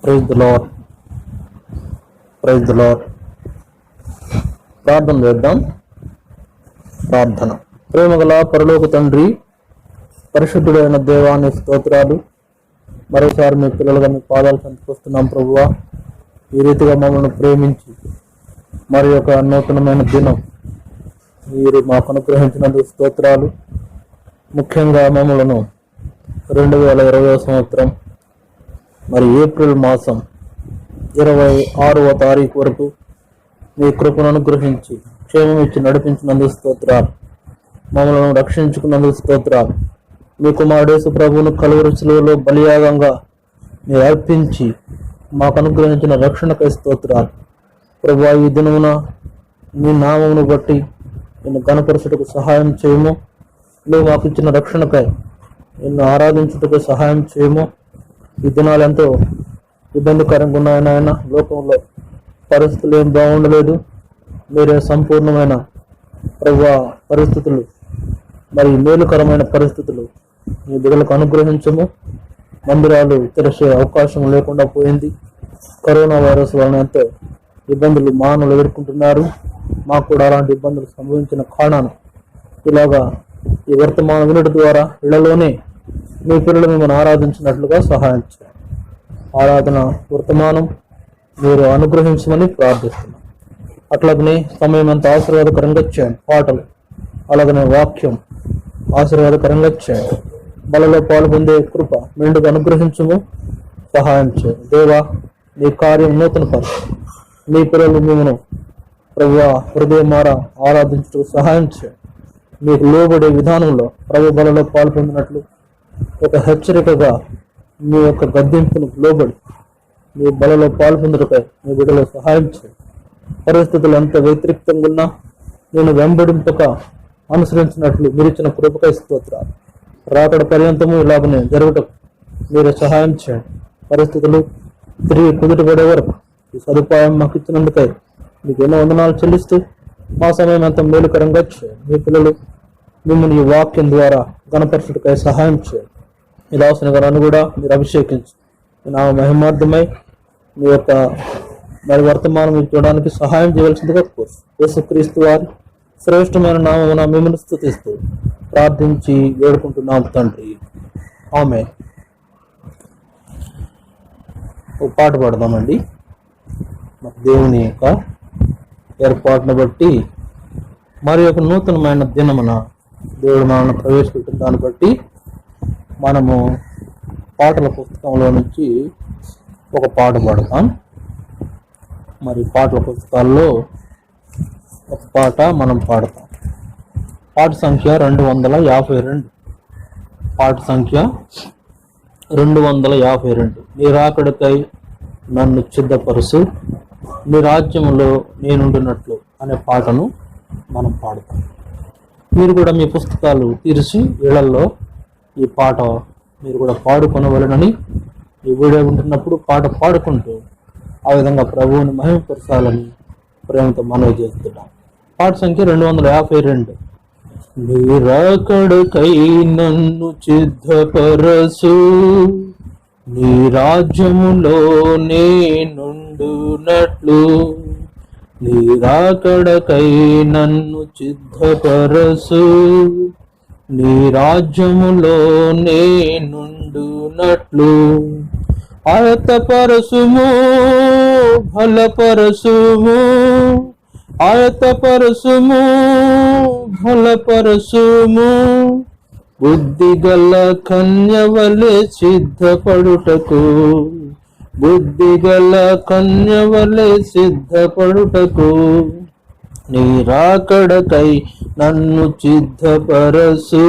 Praise the lord. Praise the lord. ప్రార్థన చేద్దాం. ప్రార్థన. ప్రేమగల పరలోక తండ్రి, పరిశుద్ధుడైన దేవాన్ని స్తోత్రాలు. మరోసారి మీ పిల్లలుగా మీ పాదాలు సంతకొస్తున్నాం ప్రభువా. ఈ రీతిగా మమ్మల్ని ప్రేమించి మరి ఒక నూతనమైన దినం మీరు మాకు అనుగ్రహించినందుకు స్తోత్రాలు. ముఖ్యంగా మమ్మలను 2020 సంవత్సరం మరి ఏప్రిల్ మాసం 26వ తారీఖు వరకు మీ కృపను అనుగ్రహించి క్షేమం ఇచ్చి నడిపించినందుకు స్తోత్రాలు. మమ్మల్ని రక్షించుకున్నందుకు స్తోత్రాలు. మీ కుమారుడేసు ప్రభువును కలువరి శిలువలో బలియాగంగా మీరు అర్పించి మాకు అనుగ్రహించిన రక్షణకై స్తోత్రాలు. ప్రభువా, ఈ దినమున మీ నామమును బట్టి నిన్ను గణపరచుటకు సహాయం చేయము. నువ్వు మాకు ఇచ్చిన రక్షణకై నిన్ను ఆరాధించుటకు సహాయం చేయము. ఈ దినాలు ఎంతో ఇబ్బందికరంగా ఉన్నాయని ఆయన లోకంలో పరిస్థితులు ఏం బాగుండలేదు. మీరే సంపూర్ణమైన ప్రభువా పరిస్థితులు, మరి మేలుకరమైన పరిస్థితులు మీ బిడ్డలకు అనుగ్రహించము. మందిరాలు తెరిచే అవకాశం లేకుండా పోయింది. కరోనా వైరస్ వలన ఎంతో ఇబ్బందులు మానవులు ఎదుర్కొంటున్నారు. మాకు కూడా అలాంటి ఇబ్బందులు సంభవించిన కారణాన ఇలాగా ఈ వర్తమాన వినుట ద్వారా ఇళ్లలోనే మీ పిల్లలు మిమ్మల్ని ఆరాధించినట్లుగా సహాయం చేయండి. ఆరాధన వర్తమానం మీరు అనుగ్రహించమని ప్రార్థిస్తున్నాం. అట్లాగనే సమయం అంతా ఆశీర్వాదకరంగా చేయండి. పాటలు అలాగనే వాక్యం ఆశీర్వాదకరంగా చేయండి. బలలో పాల్పొందే కృప మెండుగా అనుగ్రహించము, సహాయం చేయండి. దేవా, నీ కార్యం నూతన పరచు. మీ పిల్లలు మిమ్మను ప్రభువా హృదయమారా ఆరాధించడానికి సహాయం చేయండి. మీకు లోబడే విధానంలో ప్రభు బలలో పాల్పొందినట్లు ఒక హెచ్చరికగా మీ యొక్క గద్దింపును లోబడి మీ బలలో పాల్పొందుటపై మీ బిడ్డలో సహాయం చేయండి. పరిస్థితులు ఎంత వ్యతిరేక్తంగా ఉన్నా నేను వెంబడింపక అనుసరించినట్లు మీరిచ్చిన కృపకై స్తోత్రాలు. రాకడ పర్యంతము ఇలాగనే జరుగుటకు మీరు సహాయం చేయండి. పరిస్థితులు తిరిగి కుదుటపడే వరకు ఈ సదుపాయం మాకు ఇచ్చినందుకై మీకు ఎన్నో వందనాలు చెల్లిస్తూ మా సమయం అంతా మేలుకరంగా చేయండి. మీ పిల్లలు మిమ్మల్ని ఈ వాక్యం ద్వారా గణపరచుటకై సహాయం చేయండి. ఈ దాసుని గారిని కూడా మీరు అభిషేకించి నా మహిమార్థమై మీ యొక్క మరి వర్తమానం చూడడానికి సహాయం చేయవలసిందిగా కోరు. యేసుక్రీస్తు వారి శ్రేష్టమైన నామమున మిమ్మల్ని స్తుతిస్తూ ప్రార్థించి వేడుకుంటున్నాం తండ్రి. ఆమేన్. ఒక పాట పాడదామండి. దేవుని యొక్క ఏర్పాటును బట్టి మరి ఒక నూతనమైన దినమున దేవుడు మనల్ని ప్రవేశపెట్టిన దాన్ని బట్టి మనము పాటల పుస్తకంలో నుంచి ఒక పాట పాడతాం. మరి పాటల పుస్తకాల్లో ఒక పాట మనం పాడతాం. పాట సంఖ్య 252. పాట సంఖ్య 252. నీ రాకడకై నన్ను సిద్ధపరుసు, నీ రాజ్యములో నేనుండినట్లు అనే పాటను మనం పాడతాం. మీరు కూడా మీ పుస్తకాలు తీర్చి ఇళ్లలో ఈ పాట మీరు కూడా పాడుకొనవలెనని ఈ వీడియో ఉంటున్నప్పుడు పాట పాడుకుంటూ ఆ విధంగా ప్రభువుని మహిమపరచాలని ప్రేమతో మనవి చేస్తున్నాం. పాట సంఖ్య 252. నీ రాకడకై నన్ను సిద్ధపరచు, నీ రాజ్యములో నేనుండునట్లు. నీ రాకడకై నన్ను సిద్ధపరచు, నీ రాజ్యములో నేనుండునట్లు. ఆయతపరచుము, బలపరచుము, ఆయతపరచుము, బలపరచుము. బుద్ధిగల కన్యవలె సిద్ధపడుటకు, బుద్ధిగల కన్యవలె సిద్ధపడుటకు. నీ రాకడకై నన్ను సిద్ధపరచు,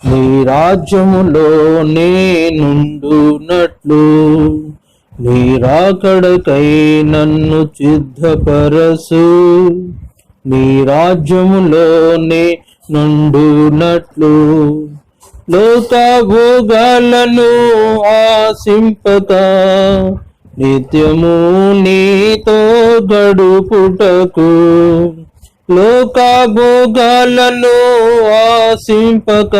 నీ రాజ్యములో నేనుండునట్లు. నీ రాకడకై నన్ను సిద్ధపరచు, నీ రాజ్యములో నేనుండునట్లు. లోకభోగాలను ఆశింపక నిత్యము నీతో గడుపుటకు. లోకభోగాలను ఆశింపక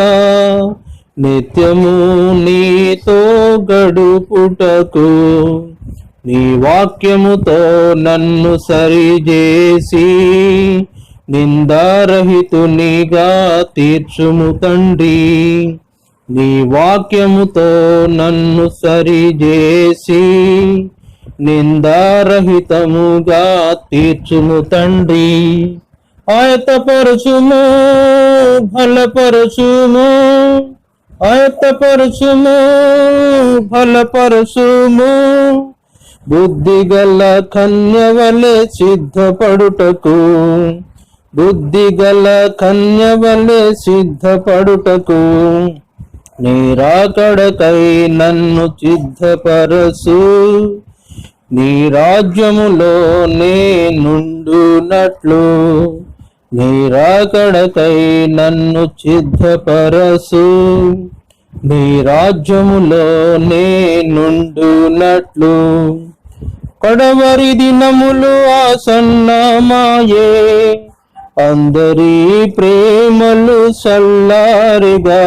నిత్యము నీతో గడుపుటకు నీ వాక్యముతో నన్ను సరిచేసి నిందారహితునిగా తీర్చుము తండ్రి. నీ వాక్యముతో నన్ను సరిచేసి నిందారహితముగా తీర్చుము తండ్రి. ఆయత్తపరచుము, బలపరచుము, ఆయత్తపరచుము, బలపరచుము. బుద్ధిగల కన్యవలె సిద్ధపడుటకు, బుద్ధిగల కన్యవలె సిద్ధపడుటకు నీ రాకడకై నన్ను సిద్ధపరచు. నీ రాజ్యములో నేనుండునట్లు నీ రాకడకై నన్ను సిద్ధపరచు. నీ రాజ్యములో నేనుండునట్లు. కడవరి దినములు ఆసన్నమాయే, అందరి ప్రేమలు సల్లారిగా.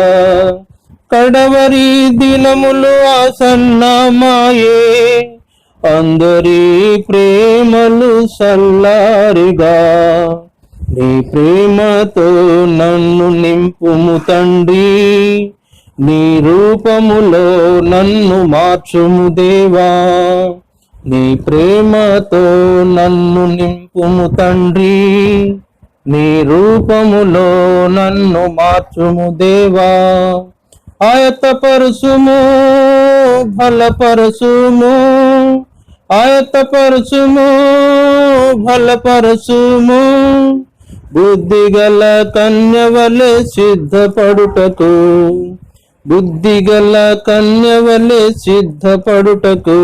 కడవరి దినములు ఆసన్నమాయే, అందరి ప్రేమలు సల్లారిగా. నీ ప్రేమతో నన్ను నింపుము తండ్రి. నీ రూపములో నన్ను మార్చుము దేవా. నీ ప్రేమతో నన్ను నింపుము తండ్రి. నీ రూపములో నన్ను మార్చుము దేవా. ఆయత్తపరచుము, బలపరచుము, ఆయత్తపరచుము, బలపరచుము. బుద్ధిగల కన్యవలె సిద్ధపడుటకు, బుద్ధిగల కన్యవలె సిద్ధపడుటకు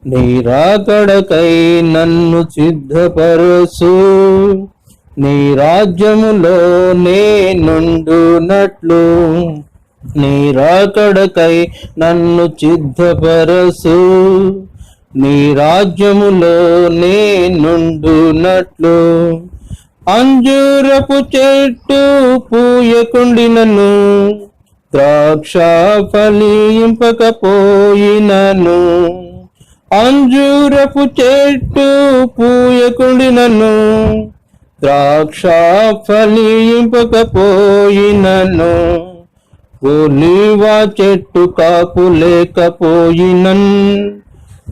నీ రాకడకై నన్ను సిద్ధపరచు. నీ రాజ్యములో నేనుండునట్లు నీ రాకడకై నన్ను సిద్ధపరచు. నీ రాజ్యములో నేనుండునట్లు. అంజూరపు చెట్టు పూయకుండినను, ద్రాక్ష ఫలింపకపోయినను. అంజూరపు చెట్టు పూయకుండినను, ద్రాక్ష ఫలింపకపోయినను. ఒలీవ చెట్టు కాపు లేకపోయినన్,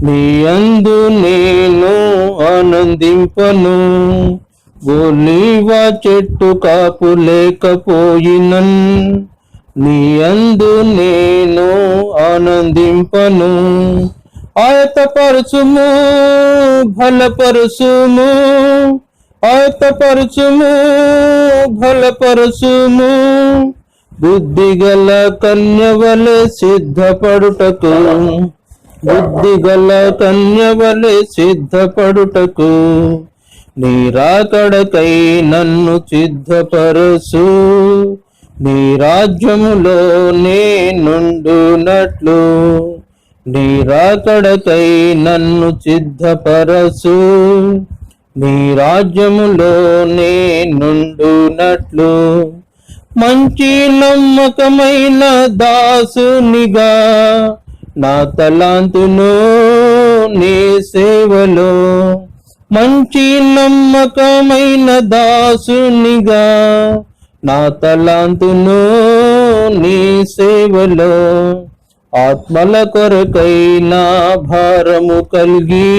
నీ యందు నేను ఆనందింపను. ఒలీవ చెట్టు కాపు లేకపోయినన్, నీ యందు నేను ఆనందింపను. ఆయత్తపరచుము, బలపరచుము, ఆయత్తపరచుము, బలపరచుము. బుద్ధిగల కన్యవలె సిద్ధపడుటకు, బుద్ధిగల కన్యవలె సిద్ధపడుటకు నీ రాకడకై నన్ను సిద్ధపరచు. నీ రాజ్యములో నేనుండునట్లు నీ రాకడకై నన్ను సిద్ధపరచు. నీ రాజ్యములో నేనుండునట్లు. మంచి నమ్మకమైన దాసునిగా నా తలాంతును నీ సేవలో, మంచి నమ్మకమైన దాసునిగా నా తలాంతును నీ సేవలో. ఆత్మల కొరకై నా భారము కలిగి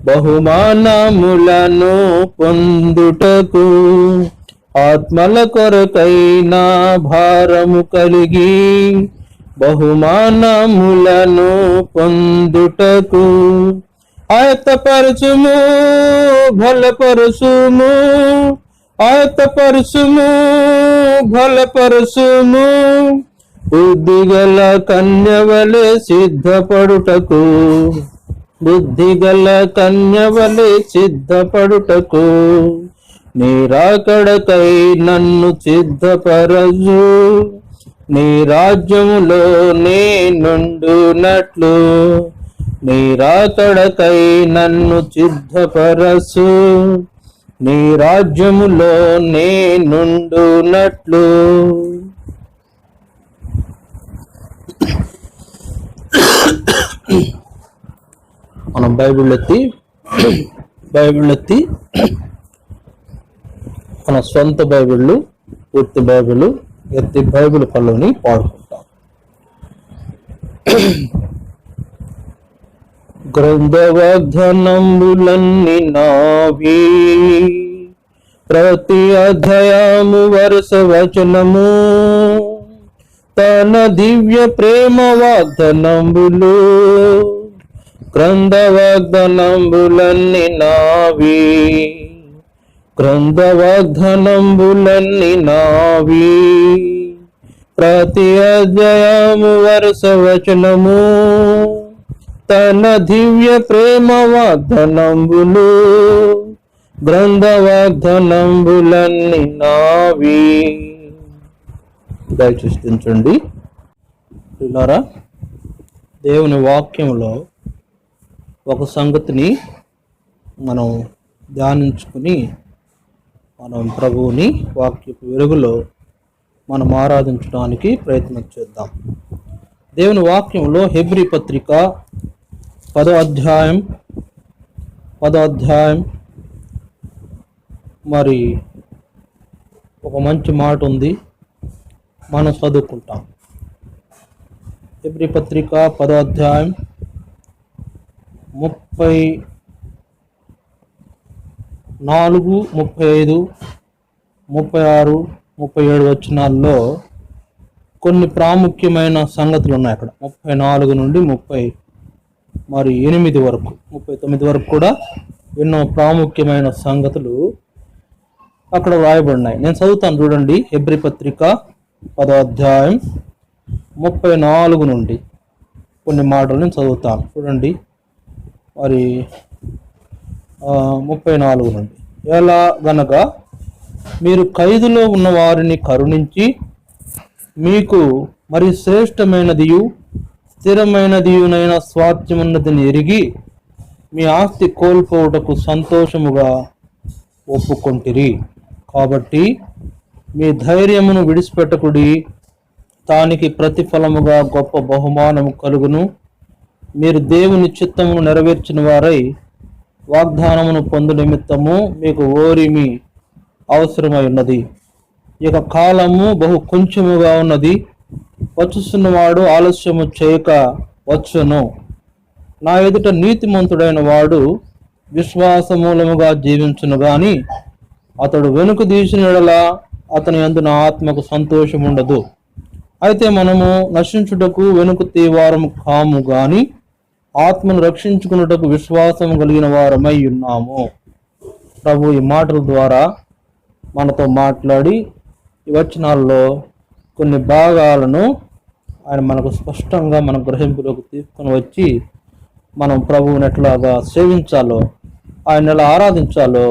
బహుమానములను పొందుటకు, ఆత్మల కొరకై నా భారము కలిగి బహుమానములను పొందుటకు ఆయత్తపరచుము, బలపరచుము, ఆయత్తపరచుము, బలపరచుము. బుద్ధిగల కన్యవలె సిద్ధపడుటకు, బుద్ధిగల కన్యవలె సిద్ధపడుటకు నీ రాకడకై నన్ను సిద్ధపరచు. నీ రాజ్యములో నేనుండునట్లు నీ రాకడకై నన్ను సిద్ధపరచు. నీ రాజ్యములో నేనుండునట్లు. మనం బైబిల్ ఎత్తి మన సొంత బైబిళ్ళు, పూర్తి బైబిల్ ఎత్తి బైబిల్ పళ్ళని పాడుకుంటాం. గ్రంథవధనంబులన్నీ నావి, ప్రతి అధ్యాయము వరుస వచనము, తన దివ్య ప్రేమ వాగ్దానంబులు. గ్రంథ వాగ్దానంబులన్నీ నావి, గ్రంథ వాగ్దానంబులన్నీ నావి, ప్రతి అధ్యాయము వరుస వచనము, తన దివ్య ప్రేమ వాగ్దానంబులు. గ్రంథ వాగ్దానంబులన్నీ నావి. దయచేసి పిల్లారా, దేవుని వాక్యంలో ఒక సంగతిని మనం ధ్యానించుకుని మనం ప్రభువుని వాక్యపు వెలుగులో మనం ఆరాధించడానికి ప్రయత్నం చేద్దాం. దేవుని వాక్యంలో హెబ్రీ పత్రిక 10వ అధ్యాయం మరి ఒక మంచి మాట ఉంది, మనం చదువుకుంటాం. హెబ్రీ పత్రిక 10వ అధ్యాయం 34, 35, 36, 37 వచనాల్లో కొన్ని ప్రాముఖ్యమైన సంగతులు ఉన్నాయి. అక్కడ 34 నుండి 38 వరకు, 39 వరకు కూడా ఎన్నో ప్రాముఖ్యమైన సంగతులు అక్కడ వ్రాయబడినాయి. నేను చదువుతాను, చూడండి. హెబ్రీ పత్రిక 10వ అధ్యాయం 34 నుండి కొన్ని మాటలు నేను చదువుతాను, చూడండి. మరి 34 నుండి, ఎలా గనక మీరు ఖైదులో ఉన్న వారిని కరుణించి మీకు మరి శ్రేష్టమైనదియు స్థిరమైనదియునైన స్వాస్థ్యమున్నదని ఎరిగి మీ ఆస్తి కోల్పోవుటకు సంతోషముగా ఒప్పుకొంటిరి. కాబట్టి మీ ధైర్యమును విడిచిపెట్టకుడి, దానికి ప్రతిఫలముగా గొప్ప బహుమానము కలుగును. మీరు దేవుని చిత్తమును నెరవేర్చిన వారై వాగ్దానమును పొందు నిమిత్తము మీకు ఓరిమి అవసరమై ఉన్నది. ఇక కాలము బహు కొంచెముగా ఉన్నది, వచ్చుచున్నవాడు ఆలస్యము చేయక వచ్చును. నా ఎదుట నీతిమంతుడైన వాడు విశ్వాసమూలముగా జీవించును గాని అతడు వెనుక తీసిన యెడల అతని యందు నా ఆత్మకు సంతోషం ఉండదు. అయితే మనము నశించుటకు వెనుక తీవారము కాము గాని ఆత్మను రక్షించుకున్నటకు విశ్వాసం కలిగిన వారమై ఉన్నాము. ప్రభు ఈ మాటల ద్వారా మనతో మాట్లాడి ఈ వచనాల్లో కొన్ని భాగాలను ఆయన మనకు స్పష్టంగా మన గ్రహింపులోకి తీసుకొని వచ్చి మనం ప్రభువుని ఎట్లాగా సేవించాలో, ఆయన ఎలా ఆరాధించాలో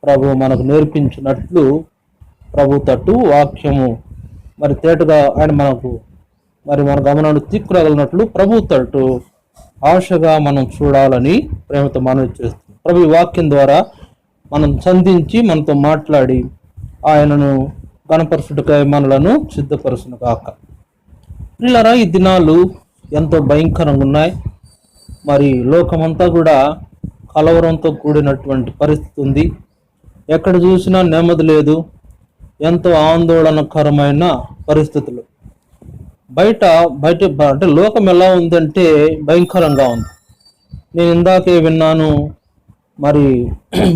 ప్రభు మనకు నేర్పించినట్లు ప్రభు తట్టు వాక్యము మరి తేటగా ఆయన మనకు మరి మన గమనాన్ని తీసుకురాగలిగినట్లు ప్రభు తట్టు ఆశగా మనం చూడాలని ప్రేమతో మనవి చేస్తుంది. ప్రభు ఈ వాక్యం ద్వారా మనం సంధించి మనతో మాట్లాడి ఆయనను గణపరచుటకై మనలను సిద్ధపరచును కాక. పిల్లరా, ఈ దినాలు ఎంతో భయంకరంగా ఉన్నాయి. మరి లోకమంతా కూడా కలవరంతో కూడినటువంటి పరిస్థితి ఉంది. ఎక్కడ చూసినా నెమ్మది లేదు, ఎంతో ఆందోళనకరమైన పరిస్థితులు. బయట అంటే లోకం ఎలా ఉందంటే భయంకరంగా ఉంది. నేను ఇందాకే విన్నాను, మరి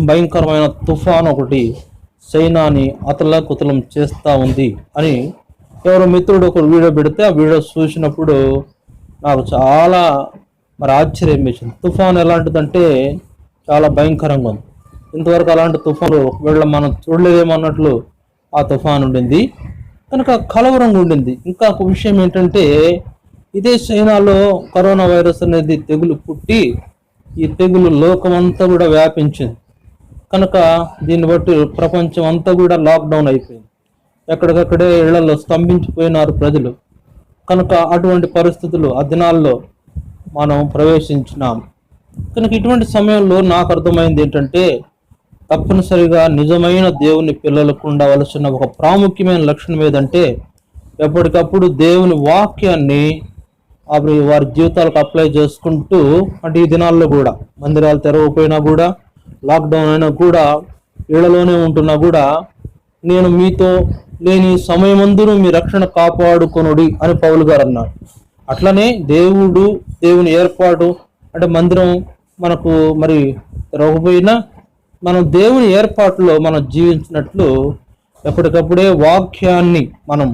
భయంకరమైన తుఫాన్ ఒకటి చైనాని అతలాకుతలం చేస్తూ ఉంది అని ఎవరో మిత్రుడు ఒకరు వీడియో పెడితే ఆ వీడియో చూసినప్పుడు నాకు చాలా మరి ఆశ్చర్యం వేసింది. తుఫాన్ ఎలాంటిదంటే చాలా భయంకరంగా ఉంది. ఇంతవరకు అలాంటి తుఫాను ఒకవేళ మనం చూడలేదేమన్నట్లు ఆ తుఫాన్ ఉండింది, కనుక కలవరంగా ఉండింది. ఇంకా ఒక విషయం ఏంటంటే, ఇదే చైనాలో కరోనా వైరస్ అనేది తెగులు పుట్టి ఈ తెగులు లోకమంతా కూడా వ్యాపించింది. కనుక దీన్ని బట్టి ప్రపంచం అంతా కూడా లాక్డౌన్ అయిపోయింది. ఎక్కడికక్కడే ఇళ్లలో స్తంభించిపోయినారు ప్రజలు. కనుక అటువంటి పరిస్థితులు ఆ దినాల్లో మనం ప్రవేశించినాం. కనుక ఇటువంటి సమయంలో నాకు అర్థమైంది ఏంటంటే, తప్పనిసరిగా నిజమైన దేవుని పిల్లలకు ఉండవలసిన ఒక ప్రాముఖ్యమైన లక్షణం ఏదంటే, ఎప్పటికప్పుడు దేవుని వాక్యాన్ని అవి వారి జీవితాలకు అప్లై చేసుకుంటూ, అంటే ఈ దినాల్లో కూడా మందిరాలు తెరవకపోయినా కూడా, లాక్డౌన్ అయినా కూడా, ఇళ్లలోనే ఉంటున్నా కూడా, నేను మీతో లేని సమయమందును మీ రక్షణ కాపాడుకొనుడి అని పౌలు గారు అన్నారు. అట్లనే దేవుని ఏర్పాటు, అంటే మందిరం మనకు మరి తెరవకపోయినా మనం దేవుని ఏర్పాటులో మనం జీవించినట్లు ఎప్పటికప్పుడే వాక్యాన్ని మనం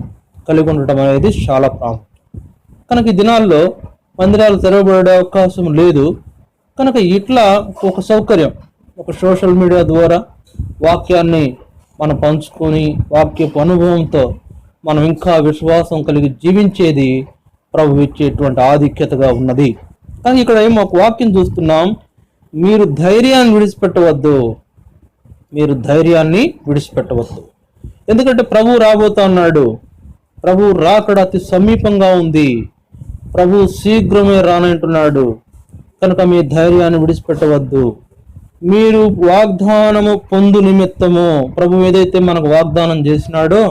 కలిగి ఉండటం అనేది చాలా ప్రాముఖ్యం. కనుక ఈ దినాల్లో మందిరాలు తెరవబడే అవకాశం లేదు. కనుక ఇట్లా ఒక సౌకర్యం, ఒక సోషల్ మీడియా ద్వారా వాక్యాన్ని మనం పంచుకొని వాక్యపు అనుభవంతో మనం ఇంకా విశ్వాసం కలిగి జీవించేది ప్రభు ఇచ్చేటువంటి ఆధిక్యతగా ఉన్నది. కానీ ఇక్కడ ఏమో ఒక వాక్యం చూస్తున్నాం, మీరు ధైర్యాన్ని విడిచిపెట్టవద్దు, మీరు ధైర్యాన్ని విడిచిపెట్టవద్దు. ఎందుకంటే ప్రభు రాబోతా ఉన్నాడు, ప్రభు రాకడ అతి సమీపంగా ఉంది, ప్రభు శీఘ్రమే రానంటున్నాడు. కనుక మీ ధైర్యాన్ని విడిచిపెట్టవద్దు. మీరు వాగ్దానము పొందు నిమిత్తము, ప్రభు ఏదైతే మనకు వాగ్దానం చేసినాడో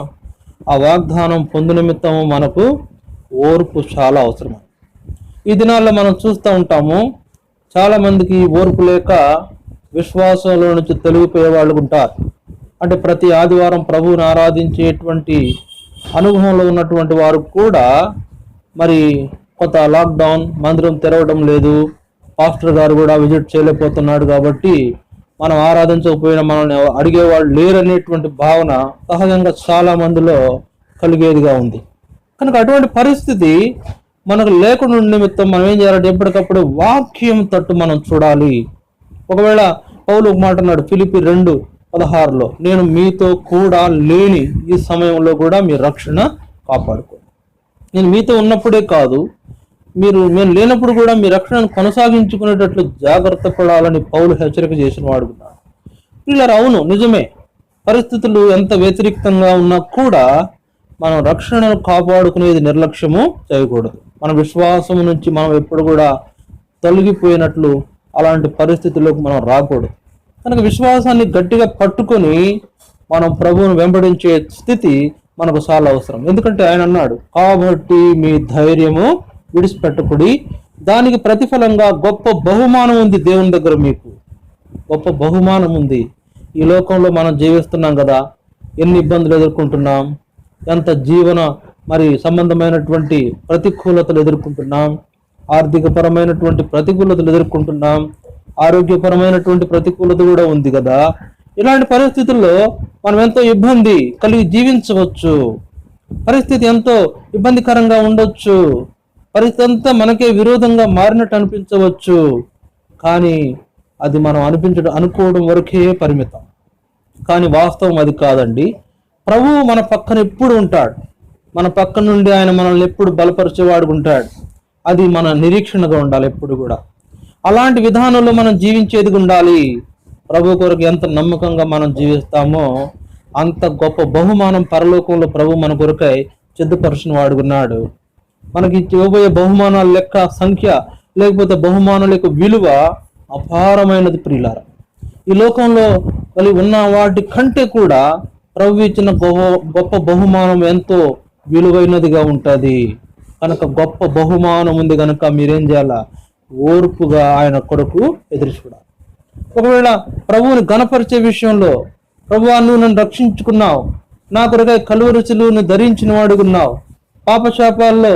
ఆ వాగ్దానం పొందు నిమిత్తము మనకు ఓర్పు చాలా అవసరం. ఈ దినాల్లో మనం చూస్తూ ఉంటాము, చాలా మందికి ఓర్పు లేక విశ్వాసంలో నుంచి తొలగిపోయే వాళ్ళు ఉంటారు. అంటే ప్రతి ఆదివారం ప్రభువుని ఆరాధించేటువంటి అనుభవంలో ఉన్నటువంటి వారు కూడా మరి కొత్త లాక్డౌన్, మందిరం తెరవడం లేదు, పాస్టర్ గారు కూడా విజిట్ చేయలేకపోతున్నాడు కాబట్టి మనం ఆరాధించకపోయినా మనల్ని అడిగేవాళ్ళు లేరనేటువంటి భావన సహజంగా చాలా మందిలో కలిగేదిగా ఉంది. కనుక అటువంటి పరిస్థితి మనకు లేకుండా నిమిత్తం మనం ఏం చేయాలంటే ఎప్పటికప్పుడు వాక్యం తట్టు మనం చూడాలి. ఒకవేళ పౌలు ఒక మాట అన్నాడు ఫిలిప్పీ 2:16, నేను మీతో కూడా లేని ఈ సమయంలో కూడా మీ రక్షణ కాపాడుకోండి. నేను మీతో ఉన్నప్పుడే కాదు, మేము లేనప్పుడు కూడా మీ రక్షణను కొనసాగించుకునేటట్లు జాగ్రత్త పడాలని పౌలు హెచ్చరిక చేసిన వాడుకున్నాడు. పిల్లలు, అవును నిజమే, పరిస్థితులు ఎంత వ్యతిరేకంగా ఉన్నా కూడా మనం రక్షణను కాపాడుకునేది నిర్లక్ష్యము చేయకూడదు. మన విశ్వాసం నుంచి మనం ఎప్పుడు కూడా తొలగిపోయినట్లు అలాంటి పరిస్థితుల్లోకి మనం రాకూడదు. కనుక విశ్వాసాన్ని గట్టిగా పట్టుకొని మనం ప్రభువును వెంబడించే స్థితి మనకు చాలా అవసరం. ఎందుకంటే ఆయన అన్నాడు, కాబట్టి మీ ధైర్యము విడిచిపెట్టకుడి, దానికి ప్రతిఫలంగా గొప్ప బహుమానం ఉంది దేవుని దగ్గర, మీకు గొప్ప బహుమానం ఉంది. ఈ లోకంలో మనం జీవిస్తున్నాం కదా, ఎన్ని ఇబ్బందులు ఎదుర్కొంటున్నాం, ఎంత జీవన మరి సంబంధమైనటువంటి ప్రతికూలతలు ఎదుర్కొంటున్నాం, ఆర్థికపరమైనటువంటి ప్రతికూలతలు ఎదుర్కొంటున్నాం, ఆరోగ్యపరమైనటువంటి ప్రతికూలత కూడా ఉంది కదా. ఇలాంటి పరిస్థితుల్లో మనం ఎంతో ఇబ్బంది కలిగి జీవించవచ్చు, పరిస్థితి ఎంతో ఇబ్బందికరంగా ఉండొచ్చు, పరిస్థితి అంతా మనకే విరోధంగా మారినట్టు అనిపించవచ్చు. కానీ అది మనం అనుకోవడం వరకే పరిమితం. కానీ వాస్తవం అది కాదండి. ప్రభువు మన పక్కన ఎప్పుడు ఉంటాడు, మన పక్క నుండి ఆయన మనల్ని ఎప్పుడు బలపరిచేవాడు ఉంటాడు. అది మన నిరీక్షణగా ఉండాలి ఎప్పుడు కూడా. అలాంటి విధానంలో మనం జీవించేది ఉండాలి. ప్రభు కొరకు ఎంత నమ్మకంగా మనం జీవిస్తామో అంత గొప్ప బహుమానం పరలోకంలో ప్రభు మన కొరకై సిద్ధపరిచిన వాడుకున్నాడు. మనకి ఇవ్వబోయే బహుమానాల లెక్క సంఖ్య, లేకపోతే బహుమానాల యొక్క విలువ అపారమైనది ప్రియులారా. ఈ లోకంలో మరి ఉన్న వాటి కంటే కూడా ప్రభు ఇచ్చిన గొప్ప బహుమానం ఎంతో విలువైనదిగా ఉంటుంది. కనుక గొప్ప బహుమానం ఉంది కనుక మీరేం చేయాలా, ఓర్పుగా ఆయన కొరకు ఎదురు చూడాలి. ఒకవేళ ప్రభువుని గణపరిచే విషయంలో, ప్రభువా నువ్వు నన్ను రక్షించుకున్నావు, నా కొరకై కలువరి సిలువను ధరించిన వాడుకున్నావు, పాపశాపాల్లో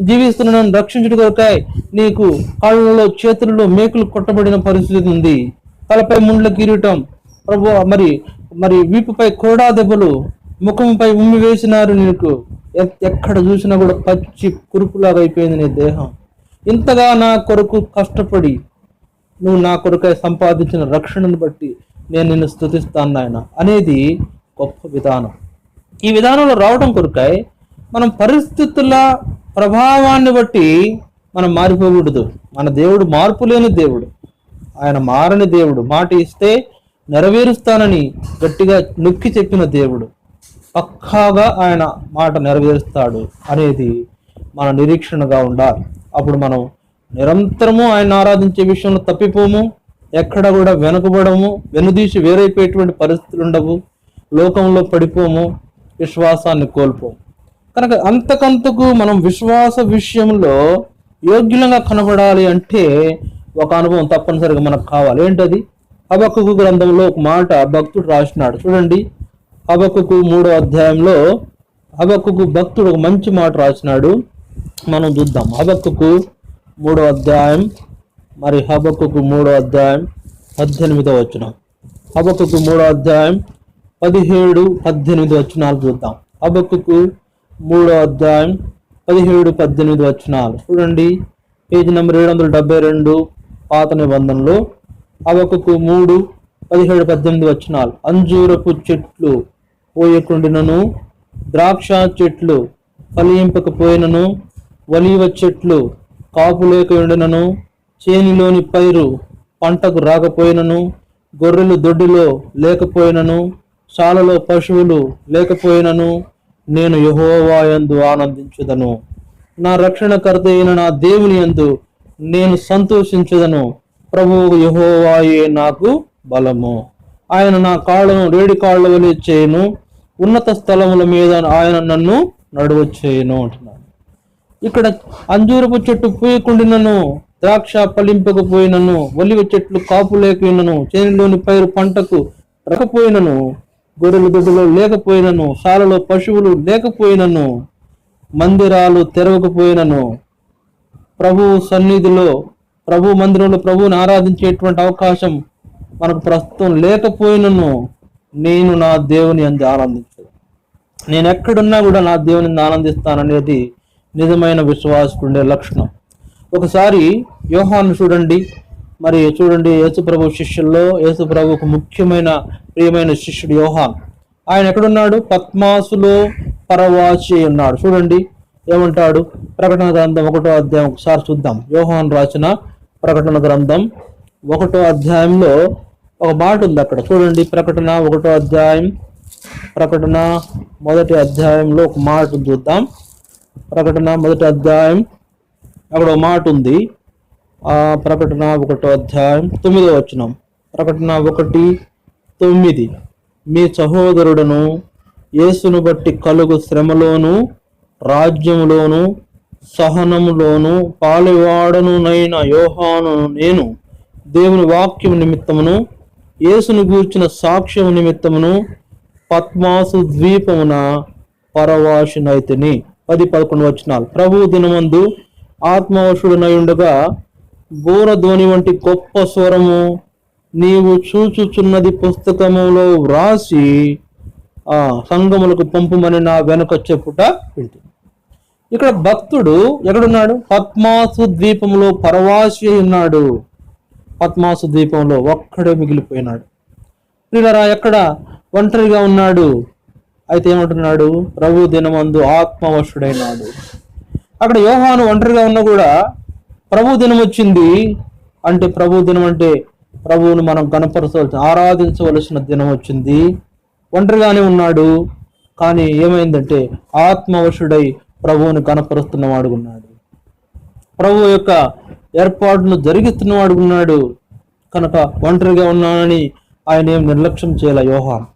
జీవిస్తున్న నన్ను రక్షించుట కొరకై నీకు కాళ్ళలో చేతుల్లో మేకులు కొట్టబడిన పరిస్థితి ఉంది, తలపై ముండ్ల కిరీటం, ప్రభు మరి వీపుపై కోడా దెబ్బలు, ముఖంపై ఉమ్మి వేసినారు, నీకు ఎక్కడ చూసినా కూడా పచ్చి కురుపులాగా అయిపోయింది నీ దేహం. ఇంతగా నా కొరకు కష్టపడి నువ్వు నా కొరకై సంపాదించిన రక్షణను బట్టి నేను నిన్ను స్తుతిస్తాను నాయన అనేది గొప్ప విధానం. ఈ విధానంలో రావడం కొరకై మనం పరిస్థితుల ప్రభావాన్ని బట్టి మనం మారిపోకూడదు. మన దేవుడు మార్పు లేని దేవుడు, ఆయన మారని దేవుడు, మాట ఇస్తే నెరవేరుస్తానని గట్టిగా నొక్కి చెప్పిన దేవుడు, పక్కాగా ఆయన మాట నెరవేరుస్తాడు అనేది మన నిరీక్షణగా ఉండాలి. అప్పుడు మనం నిరంతరము ఆయన ఆరాధించే విషయంలో తప్పిపోము, ఎక్కడ కూడా వెనుకబడము, వెనుదీసి వేరైపోయేటువంటి పరిస్థితులు ఉండవు, లోకంలో పడిపోము, విశ్వాసాన్ని కోల్పోము. కనుక అంతకంతకు మనం విశ్వాస విషయంలో యోగ్యులంగా కనబడాలి అంటే ఒక అనుభవం తప్పనిసరిగా మనకు కావాలి. ఏంటది? హబక్కూకు గ్రంథంలో ఒక మాట భక్తుడు రాసినాడు చూడండి. హబక్కూకు 3వ అధ్యాయంలో హబక్కూకు భక్తుడు ఒక మంచి మాట రాసినాడు, మనం చూద్దాం. హబక్కూకు 3వ అధ్యాయం, మరి హబక్కూకు 3వ అధ్యాయం 18వ వచనం. హబక్కూకు 3వ అధ్యాయం 17, 18 వచనాలు చూద్దాం. హబక్కూకు 3వ అధ్యాయం 17, 18 వచనాలు చూడండి. పేజీ నెంబర్ 772 పాత నిబంధనలో హబక్కూకు 3, 17, 18 వచనాలు. అంజూరపు చెట్లు పోయకుండినను, ద్రాక్ష చెట్లు ఫలింపకపోయినను, ఒలీవ చెట్లు కాపు లేక ఉండినను, చేనిలోని పైరు పంటకు రాకపోయినను, గొర్రెలు దొడ్డిలో లేకపోయినను, శాలలో పశువులు లేకపోయినను, నేను యెహోవా యందు ఆనందించుదను. నా రక్షణకర్త అయిన నా దేవుని యందు నేను సంతోషించుదను. ప్రభువు యెహోవాయే నాకు బలము. ఆయన నా కాళ్ళను రేడి కాళ్ళ వలె చేయను, ఉన్నత స్థలముల మీద ఆయన నన్ను నడువ చేయను అంటున్నాడు. ఇక్కడ అంజూరపు చెట్టు పూయకుండినను, ద్రాక్ష ఫలింపకపోయినను, ఒలివ చెట్లు కాపు లేకపోయినను, చేనులోని పైరు పంటకు రకపోయినను, గొర్రెలు దొడ్డులో లేకపోయినను, శాలలో పశువులు లేకపోయినను, మందిరాలు తెరవకపోయినను, ప్రభు సన్నిధిలో ప్రభు మందిరంలో ప్రభువుని ఆరాధించేటువంటి అవకాశం మనకు ప్రస్తుతం లేకపోయినను, నేను నా దేవుని యందు ఆనందించదు. నేను ఎక్కడున్నా కూడా నా దేవుని ఆనందిస్తాననేది నిజమైన విశ్వాసుకుండే లక్షణం. ఒకసారి యోహాను చూడండి, మరి చూడండి, యేసుప్రభు శిష్యుల్లో యేసుప్రభుకు ముఖ్యమైన ప్రియమైన శిష్యుడు యోహాన్. ఆయన ఎక్కడున్నాడు? పద్మాసులో పరవాసి ఉన్నాడు. చూడండి ఏమంటాడు? ప్రకటన గ్రంథం 1వ అధ్యాయం ఒకసారి చూద్దాం. యోహాన్ రాసిన ప్రకటన గ్రంథం 1వ అధ్యాయంలో ఒక మాట ఉంది అక్కడ చూడండి. ప్రకటన 1వ అధ్యాయం, ప్రకటన 1వ అధ్యాయంలో ఒక మాట చూద్దాం. ప్రకటన 1వ అధ్యాయం అక్కడ ఒక మాట ఉంది. ఆ ప్రకటన 1వ అధ్యాయం 9వ వచనం. ప్రకటన 1:9, మీ సహోదరుడును యేసును బట్టి కలుగు శ్రమలోను, రాజ్యములోను, సహనములోను పాలువాడనునైన యోహాను నేను దేవుని వాక్యము నిమిత్తమును, యేసును గూర్చిన సాక్ష్యము నిమిత్తమును పద్మాసు ద్వీపమున పరవాసినైతిని. 10-11 వచనాలు. ప్రభు దినమందు ఆత్మవశుడునై ఉండగా బూరధ్వని వంటి గొప్ప స్వరము నీవు చూచుచున్నది పుస్తకములో వ్రాసి సంఘములకు పంపుమని నా వెనుక చెప్పుట వింటుంది. ఇక్కడ భక్తుడు ఎక్కడున్నాడు? పద్మాసు ద్వీపంలో పరవాసి ఉన్నాడు. పద్మాసు ద్వీపంలో ఒక్కడే మిగిలిపోయినాడు. ప్రియులారా, ఎక్కడ ఒంటరిగా ఉన్నాడు. అయితే ఏమంటున్నాడు? ప్రభు దినమందు ఆత్మవశుడైనాడు. అక్కడ యోహాను ఒంటరిగా ఉన్నా కూడా ప్రభు దినం వచ్చింది అంటే, ప్రభు దినం అంటే ప్రభువును మనం కనపరచవలసిన, ఆరాధించవలసిన దినం వచ్చింది. ఒంటరిగానే ఉన్నాడు, కానీ ఏమైందంటే ఆత్మవశుడై ప్రభువుని కనపరుస్తున్నవాడు ఉన్నాడు. ప్రభు యొక్క ఏర్పాటును జరిగిస్తున్నవాడు ఉన్నాడు. కనుక ఒంటరిగా ఉన్నానని ఆయన ఏం నిర్లక్ష్యం చేయాల యోహాను.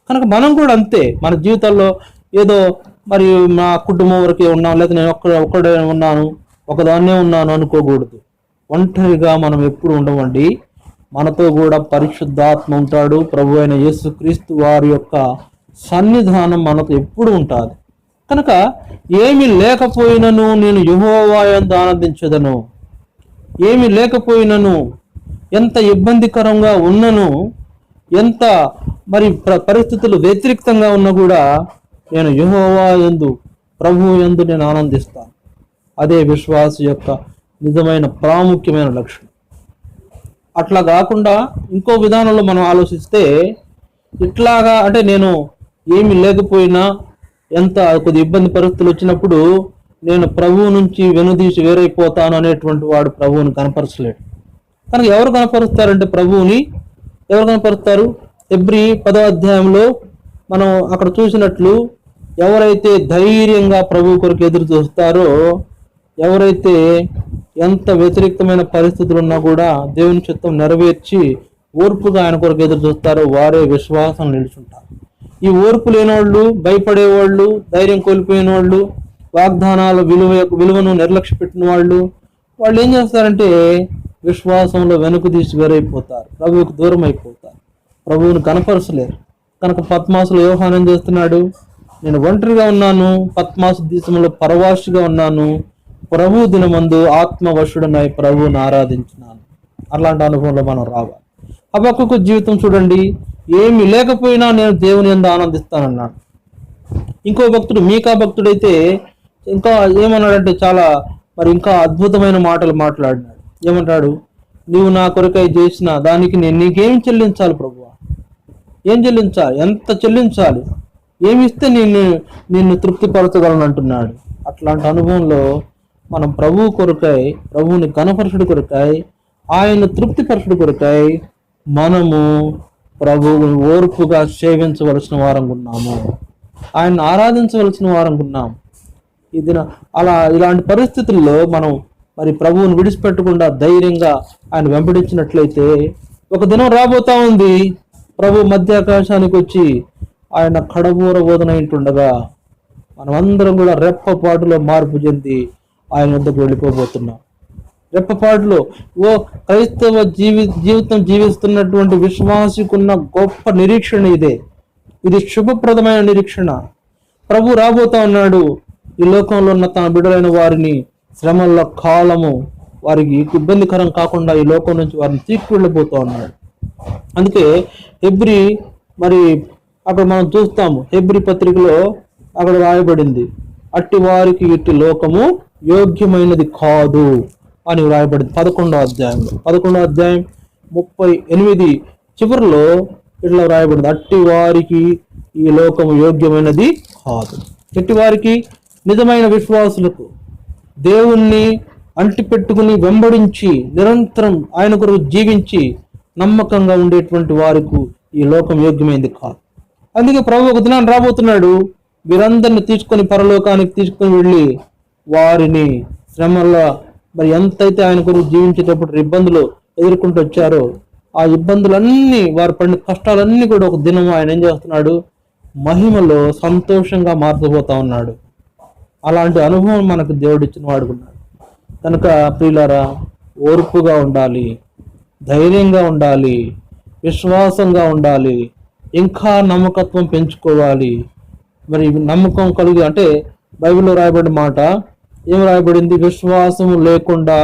కనుక మనం కూడా అంతే. మన జీవితాల్లో ఏదో మరి మా కుటుంబం వరకే ఉన్నాను, లేదా నేను ఒక్కడే ఉన్నాను, ఒకదాన్నే ఉన్నాను అనుకోకూడదు. ఒంటరిగా మనం ఎప్పుడు ఉండమండి. మనతో కూడా పరిశుద్ధాత్మ ఉంటాడు. ప్రభు అయిన యేసుక్రీస్తు వారి యొక్క సన్నిధానం మనతో ఎప్పుడు ఉంటుంది. కనుక ఏమి లేకపోయినను నేను యెహోవా యందు ఆనందించదను. ఏమి లేకపోయినను, ఎంత ఇబ్బందికరంగా ఉన్నను, ఎంత మరి పరిస్థితులు వ్యతిరేక్తంగా ఉన్నా కూడా నేను యెహోవా యందు, ప్రభువు యందు నేను ఆనందిస్తాను. అదే విశ్వాస యొక్క నిజమైన ప్రాముఖ్యమైన లక్షణం. అట్లా కాకుండా ఇంకో విధానంలో మనం ఆలోచిస్తే, ఇట్లాగా అంటే నేను ఏమి లేకపోయినా, ఎంత కొద్ది ఇబ్బంది పరిస్థితులు వచ్చినప్పుడు నేను ప్రభువు నుంచి వెనుదీసి వేరైపోతాను అనేటువంటి వాడు ప్రభువుని కనపరచలేడు. కనుక ఎవరు కనపరుస్తారంటే ప్రభువుని ఎవరు కనపరుస్తారు? హెబ్రీ 10వ అధ్యాయంలో మనం అక్కడ చూసినట్లు, ఎవరైతే ధైర్యంగా ప్రభు కొరకు ఎదురు చూస్తారో, ఎవరైతే ఎంత వ్యతిరేకమైన పరిస్థితులు ఉన్నా కూడా దేవుని చిత్తం నెరవేర్చి ఓర్పుగా ఆయన కొరకు ఎదురు చూస్తారో వారే విశ్వాసం నిలుచుంటారు. ఈ ఓర్పు లేనివాళ్ళు, భయపడేవాళ్ళు, ధైర్యం కోల్పోయిన వాళ్ళు, వాగ్దానాల విలువను నిర్లక్ష్య పెట్టిన వాళ్ళు, వాళ్ళు ఏం చేస్తారంటే విశ్వాసంలో వెనుక తీసి వేరైపోతారు, ప్రభువుకు దూరం అయిపోతారు, ప్రభువుని కనపరచలేరు. కనుక పద్మాసులో యోహాను ఏం చేస్తున్నాడు? నేను ఒంటరిగా ఉన్నాను, పద్మాసు దేశంలో పరవాసిగా ఉన్నాను, ప్రభు దినమందు ఆత్మవశుడనై ప్రభువుని ఆరాధించినాను. అలాంటి అనుభవంలో మనం రావాలి. హబక్కూకు జీవితం చూడండి, ఏమి లేకపోయినా నేను దేవుని యందు ఆనందిస్తానన్నాడు. ఇంకో భక్తుడు మీకా భక్తుడైతే ఇంకా ఏమన్నాడంటే చాలా ఇంకా అద్భుతమైన మాటలు మాట్లాడినాడు. ఏమంటాడు? నీవు నా కొరకై చేసిన దానికి నేను నీకేం చెల్లించాలి ప్రభువా? ఏం చెల్లించాలి? ఎంత చెల్లించాలి? ఏమిస్తే నిన్ను తృప్తిపరచగలను అంటున్నాడు. అట్లాంటి అనుభవంలో మనం ప్రభువు కొరకై, ప్రభువుని ఘనపరచుడు కొరకై, ఆయన తృప్తిపరచుడు కొరకై మనము ప్రభువుని ఓర్పుగా సేవించవలసిన వారంగా ఉన్నాము, ఆయన్ని ఆరాధించవలసిన వారంగా ఉన్నాము. ఇలాంటి పరిస్థితుల్లో మనం ప్రభువుని విడిచిపెట్టకుండా ధైర్యంగా ఆయన వెంబడించినట్లయితే ఒక దినం రాబోతా ఉంది, ప్రభు మధ్యాకాశానికి వచ్చి ఆయన కడబూర బోధన ఇంటుండగా మనమందరం కూడా రెప్పపాటులో మార్పు చెంది ఆయన వద్దకు వెళ్ళిపోబోతున్నాం. రెప్పపాటులో క్రైస్తవ జీవితం జీవిస్తున్నటువంటి విశ్వాసికున్న గొప్ప నిరీక్షణ ఇదే. ఇది శుభప్రదమైన నిరీక్షణ. ప్రభు రాబోతా ఉన్నాడు. ఈ లోకంలో ఉన్న తన బిడ్డలైన వారిని శ్రమల కాలము వారికి ఇబ్బందికరం కాకుండా ఈ లోకం నుంచి వారిని తీసుకువెళ్ళిపోతూ ఉన్నాడు. అందుకే హెబ్రీ అక్కడ మనం చూస్తాము, హెబ్రీ పత్రికలో అక్కడ రాయబడింది, అట్టి వారికి ఇట్టి లోకము యోగ్యమైనది కాదు అని రాయబడింది 11వ అధ్యాయంలో. 11వ అధ్యాయం 38 చివరిలో ఇట్లా రాయబడింది, అట్టి వారికి ఈ లోకము యోగ్యమైనది కాదు. ఇట్టి వారికి నిజమైన విశ్వాసులకు, దేవుణ్ణి అంటిపెట్టుకుని వెంబడించి నిరంతరం ఆయన కొరకు జీవించి నమ్మకంగా ఉండేటువంటి వారికి ఈ లోకం యోగ్యమైంది కాదు. అందుకే ప్రభు ఒక దినాన్ని రాబోతున్నాడు, వీరందరిని తీసుకొని పరలోకానికి తీసుకొని వెళ్ళి వారిని శ్రమల్లో ఎంతైతే ఆయన కొరకు జీవించేటప్పుడు ఇబ్బందులు ఎదుర్కొంటూ వచ్చారో ఆ ఇబ్బందులన్నీ, వారు పడిన కష్టాలన్నీ కూడా ఒక దినం ఆయన ఏం చేస్తున్నాడు? మహిమలో సంతోషంగా మార్చబోతా ఉన్నాడు. అలాంటి అనుభవం మనకు దేవుడు ఇచ్చిన వాడుకున్నాడు. కనుక ప్రియులారా, ఓర్పుగా ఉండాలి, ధైర్యంగా ఉండాలి, విశ్వాసంగా ఉండాలి, ఇంకా నమ్మకత్వం పెంచుకోవాలి. నమ్మకం కలిగి అంటే బైబిల్లో రాయబడిన మాట ఏం రాయబడింది? విశ్వాసము లేకుండా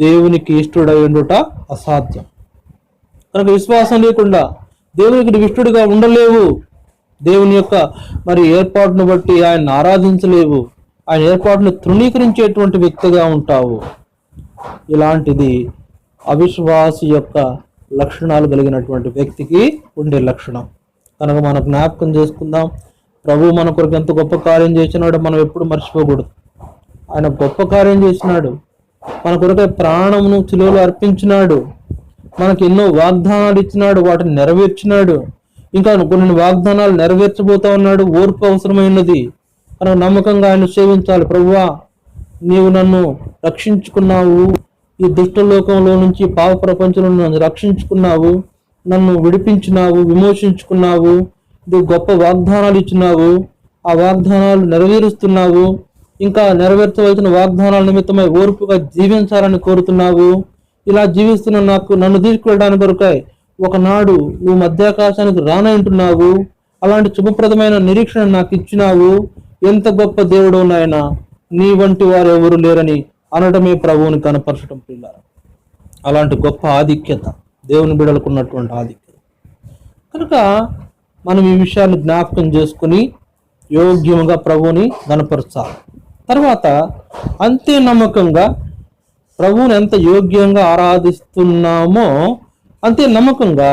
దేవునికి ఇష్టడై ఉండుట అసాధ్యం. కనుక విశ్వాసం లేకుండా దేవునికి ఇష్టడుగా ఉండలేవు. దేవుని యొక్క ఏర్పాటును బట్టి ఆయన ఆరాధించలేవు. ఆయన ఏర్పాటును తృణీకరించేటువంటి వ్యక్తిగా ఉంటావు. ఇలాంటిది అవిశ్వాసి యొక్క లక్షణాలు కలిగినటువంటి వ్యక్తికి ఉండే లక్షణం. కనుక మనం జ్ఞాపకం చేసుకుందాం, ప్రభు మన కొరకు ఎంత గొప్ప కార్యం చేసినాడో మనం ఎప్పుడు మర్చిపోకూడదు. ఆయన గొప్ప కార్యం చేసినాడు, మన కొరకై ప్రాణమును శిలువలో అర్పించినాడు, మనకి ఎన్నో వాగ్దానాలు ఇచ్చినాడు, వాటిని నెరవేర్చినాడు, ఇంకా కొన్ని వాగ్దానాలు నెరవేర్చబోతా ఉన్నాడు. ఓర్పు అవసరమైనది. మనం నమ్మకంగా ఆయన సేవించాలి. ప్రభువా, నీవు నన్ను రక్షించుకున్నావు, ఈ దుష్ట లోకంలో నుంచి, పాప ప్రపంచంలో నన్ను రక్షించుకున్నావు, నన్ను విడిపించినావు, విమోచించుకున్నావు, ఇది గొప్ప వాగ్దానాలు ఇచ్చినావు, ఆ వాగ్దానాలు నెరవేరుస్తున్నావు, ఇంకా నెరవేర్చవలసిన వాగ్దానాల నిమిత్తమై ఓర్పుగా జీవించాలని కోరుతున్నావు. ఇలా జీవిస్తున్న నన్ను తీసుకువెళ్ళడానికి కొరకై ఒకనాడు నువ్వు మధ్యాకాశానికి రానంటున్నావు. అలాంటి శుభప్రదమైన నిరీక్షణ నాకు ఇచ్చినావు. ఎంత గొప్ప దేవుడు నాయన, నీ వంటి వారు ఎవరు లేరని అనడమే ప్రభువుని కనపరచడం పిల్లారు. అలాంటి గొప్ప ఆధిక్యత దేవుని బిడ్డలకు ఉన్నటువంటి ఆధిక్యత. కనుక మనం ఈ విషయాన్ని జ్ఞాపకం చేసుకుని యోగ్యంగా ప్రభువుని గనపరచాలి. తర్వాత అంతే నమ్మకంగా ప్రభువుని ఎంత యోగ్యంగా ఆరాధిస్తున్నామో అంతే నమ్మకంగా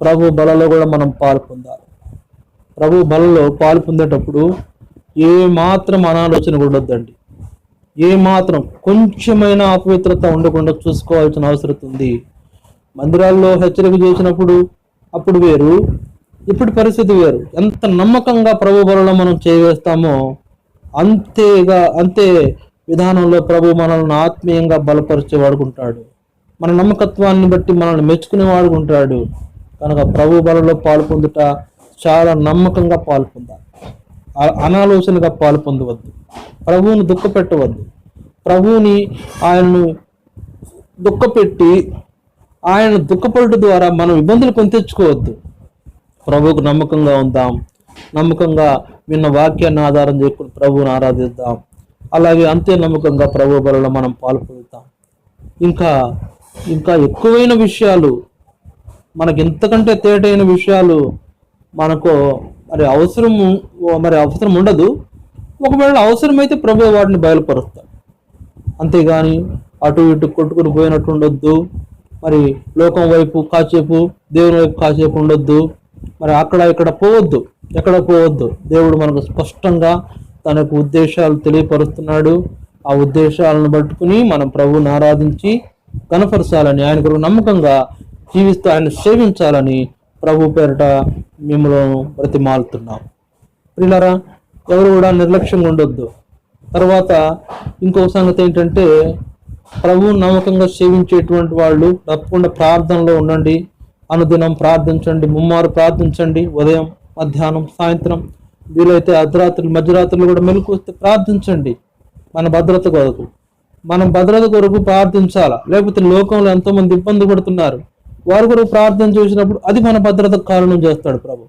ప్రభు బలలో కూడా మనం పాలు పొందాలి. ప్రభు బలలో పాలు పొందేటప్పుడు ఏ మాత్రం అనాలోచన ఉండొద్దండి. ఏ మాత్రం కొంచెమైనా అపవిత్రత ఉండకుండా చూసుకోవాల్సిన అవసరం ఉంది. మందిరాల్లో హెచ్చరిక చేసినప్పుడు అప్పుడు వేరు, ఇప్పుడు పరిస్థితి వేరు. ఎంత నమ్మకంగా ప్రభు బలలో మనం చేయవేస్తామో అంతే విధానంలో ప్రభు మనల్ని ఆత్మీయంగా బలపరిచే వాడుకుంటాడు. మన నమ్మకత్వాన్ని బట్టి మనల్ని మెచ్చుకునే వాడుకుంటాడు. కనుక ప్రభు బలలో పాలు పొందుట చాలా నమ్మకంగా పాలు పొందాలి. అనాలోచనగా పాలు పొందవద్దు. ప్రభువుని దుఃఖపెట్టవద్దు. ప్రభువుని ఆయన్ను దుఃఖపెట్టి ఆయన దుఃఖపడట ద్వారా మనం ఇబ్బందులు కొని తెచ్చుకోవద్దు. ప్రభువుకు నమ్మకంగా ఉందాం. నమ్మకంగా విన్న వాక్యాన్ని ఆధారం చేసుకుని ప్రభువుని ఆరాధిద్దాం. అలాగే అంతే నమ్మకంగా ప్రభు బలలో మనం పాల్పొందుతాం. ఇంకా ఇంకా ఎక్కువైన విషయాలు, మనకి ఇంతకంటే తేటైన విషయాలు మనకు అవసరం ఉండదు. ఒకవేళ అవసరమైతే ప్రభు వాటిని బయలుపరుస్తాడు. అంతేగాని అటు ఇటు కొట్టుకుని పోయినట్టు ఉండొద్దు. మరి లోకం వైపు కాసేపు, దేవుని వైపు కాసేపు ఉండొద్దు. మరి అక్కడ ఇక్కడ పోవద్దు, ఎక్కడ పోవద్దు. దేవుడు మనకు స్పష్టంగా తనకు ఉద్దేశాలు తెలియపరుస్తున్నాడు. ఆ ఉద్దేశాలను పట్టుకుని మనం ప్రభువుని ఆరాధించి కనపరచాలని, ఆయన కొరకు నమ్మకంగా జీవిస్తూ ఆయన సేవించాలని ప్రభు పేరిట మిమ్మల్ని బ్రతిమాలుతున్నాం. ప్రియులారా, ఎవరు కూడా నిర్లక్ష్యంగా ఉండొద్దు. తర్వాత ఇంకో సంగతి ఏంటంటే, ప్రభువు నమ్మకంగా సేవించేటువంటి వాళ్ళు తప్పకుండా ప్రార్థనలో ఉండండి. అనుదినం ప్రార్థించండి, ముమ్మారు ప్రార్థించండి. ఉదయం, మధ్యాహ్నం, సాయంత్రం, వీలైతే అర్ధరాత్రులు, మధ్యరాత్రులు కూడా మెలకు వస్తే ప్రార్థించండి. మన భద్రత కొరకు, మనం భద్రత కొరకు ప్రార్థించాలా. లేకపోతే లోకంలో ఎంతో మంది ఇబ్బంది పడుతున్నారు, వారి కొరకు ప్రార్థన చేసినప్పుడు అది మన భద్రతకు కారణం చేస్తాడు ప్రభు.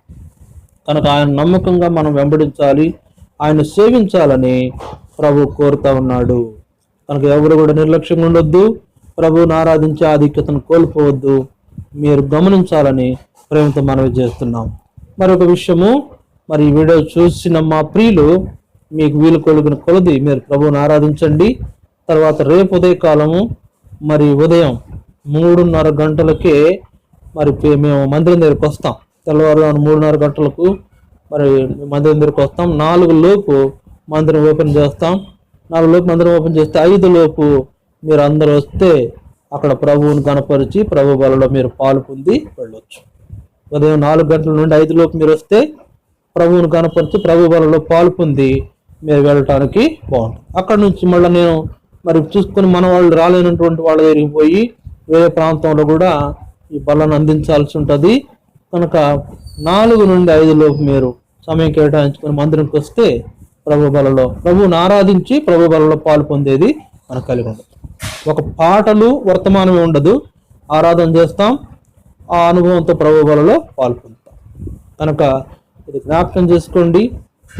కనుక ఆయన నమ్మకంగా మనం వెంబడించాలి, ఆయన సేవించాలని ప్రభు కోరుతా ఉన్నాడు. కనుక ఎవరు కూడా నిర్లక్ష్యంగా ఉండొద్దు, ప్రభువుని ఆరాధించే ఆధిక్యతను కోల్పోవద్దు. మీరు గమనించాలని ప్రేమతో మనవి చేస్తున్నాం. మరొక విషయము, మరి ఈ వీడియో చూసిన మా ప్రియులు మీకు వీలు కొలిగిన కొలది మీరు ప్రభువుని ఆరాధించండి. తర్వాత రేపు ఉదయకాలము మరి ఉదయం 3:30 గంటలకే మరి మేము మందిరం దగ్గరికి వస్తాం. తెల్లవారుజామున 3:30 గంటలకు మరి మందిరం దగ్గరికి వస్తాం. 4 లోపు మందిరం ఓపెన్ చేస్తాం. 4 లోపు మందిరం ఓపెన్ చేస్తే 5 లోపు మీరు అందరూ వస్తే అక్కడ ప్రభువుని కనపరిచి ప్రభు బలలో మీరు పాలు పొంది వెళ్ళొచ్చు. ఉదయం 4 గంటల నుండి 5 లోపు మీరు వస్తే ప్రభువుని కనపరిచి ప్రభు బలలో పాలు పొంది మీరు వెళ్ళటానికి బాగుంటుంది. అక్కడ నుంచి మళ్ళీ నేను మరి చూసుకుని మన వాళ్ళు రాలేనటువంటి వాళ్ళ దగ్గరికి పోయి వేరే ప్రాంతంలో కూడా ఈ బలను అందించాల్సి ఉంటుంది. కనుక 4 నుండి 5 లోపు మీరు సమయం కేటాయించుకొని మందిరంకి వస్తే ప్రభు బలలో ప్రభువుని ఆరాధించి ప్రభు బలలో పాలు పొందేది మనకు కలిగి ఉండదు. ఒక పాటలు వర్తమానమే ఉండదు, ఆరాధన చేస్తాం, ఆ అనుభవంతో ప్రభు బలలో పాలు పొందుతాం. కనుక ఇది జ్ఞాపకం చేసుకోండి.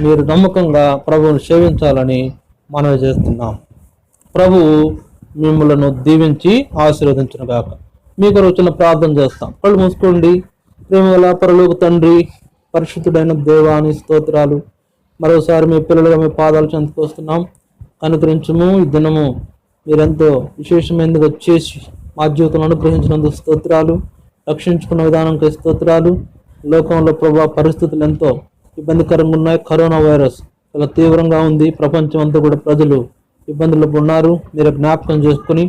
మీరు నమ్మకంగా ప్రభువుని సేవించాలని మనవి చేస్తున్నాం. ప్రభువు మిమ్మలను దీవించి ఆశీర్వదించునుగాక. మీకు వచ్చిన ప్రార్థన చేస్తాం. కళ్ళు మూసుకోండి. ప్రేమగల పరలోక తండ్రి, పరిశుద్ధుడైన దేవాని స్తోత్రాలు. మరోసారి మీ పిల్లలుగా మీ పాదాలు చెందుకు వస్తున్నాం. అనుగ్రహించము. ఈ దినము మీరెంతో విశేషమైనదిగా చేసి మా జీవితంలో అనుగ్రహించినందుకు స్తోత్రాలు. రక్షించుకున్న విధానంకి స్తోత్రాలు. లోకంలో ప్రభావ పరిస్థితులు ఎంతో ఇబ్బందికరంగా ఉన్నాయి. కరోనా వైరస్ చాలా తీవ్రంగా ఉంది. ప్రపంచం అంతా కూడా ప్రజలు ఇబ్బందులు ఉన్నారు. మీరు జ్ఞాపకం చేసుకుని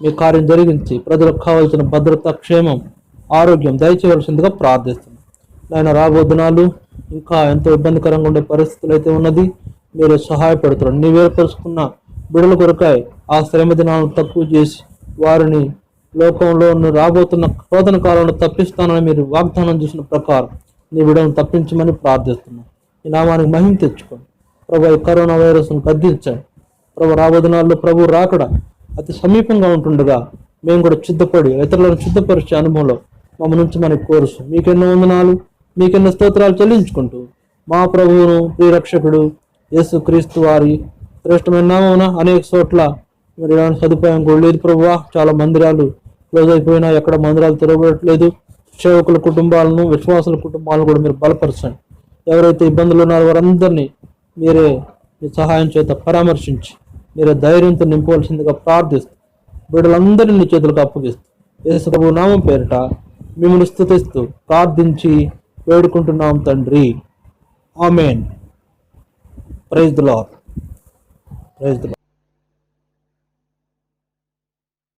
మీ కార్యం జరిగించి ప్రజలకు కావాల్సిన భద్రత, క్షేమం, ఆరోగ్యం దయచేయవలసిందిగా ప్రార్థిస్తున్నాం. ఆయన రాబో దినాలు ఇంకా ఎంతో ఇబ్బందికరంగా ఉండే పరిస్థితులు అయితే ఉన్నది. మీరు సహాయపడుతున్నారు. నీవు ఏర్పరుచుకున్న బిడ్డల కొరకాయ ఆ శ్రమ దినాలను తక్కువ చేసి వారిని లోకంలో రాబోతున్న శోధన కాలంలో తప్పిస్తానని మీరు వాగ్దానం చేసిన ప్రకారం నీ బిడ్డలను తప్పించమని ప్రార్థిస్తున్నాం. ఈ నామానికి మహిమ తెచ్చుకోండి ప్రభు. ఈ కరోనా వైరస్ను గద్దించండి ప్రభు. రాబో దినాల్లో ప్రభు రాకడ అతి సమీపంగా ఉంటుండగా మేము కూడా సిద్ధపడి ఇతరులను సిద్ధపరిచే అనుభవంలో మమ్మ నుంచి మనకు కోరుసు. మీకెన్నో వందనాలు, మీకెన్నో స్తోత్రాలు చెల్లించుకుంటూ మా ప్రభువును ప్రియరక్షకుడు యేసు క్రీస్తు వారి శ్రేష్టమైన నామమున అనేక చోట్ల మరి ఇలాంటి సదుపాయం కూడా లేదు ప్రభువా. చాలా మందిరాలు క్లోజ్ అయిపోయినా, ఎక్కడ మందిరాలు తెరవబడట్లేదు. సేవకుల కుటుంబాలను, విశ్వాసుల కుటుంబాలను కూడా మీరు బలపరచండి. ఎవరైతే ఇబ్బందులు ఉన్నారో వారందరినీ మీరే మీ సహాయం చేత పరామర్శించి మీరే ధైర్యంతో నింపవలసిందిగా ప్రార్థిస్తూ బిడ్డలందరినీ నీ చేతులకు అప్పగిస్తూ యేసు ప్రభు నామం పేరిట మిమ్మల్ని స్తుతిస్తూ ప్రార్థించి వేడుకుంటున్నాం తండ్రి. ఆమేన్. Praise the lord. Praise the lord.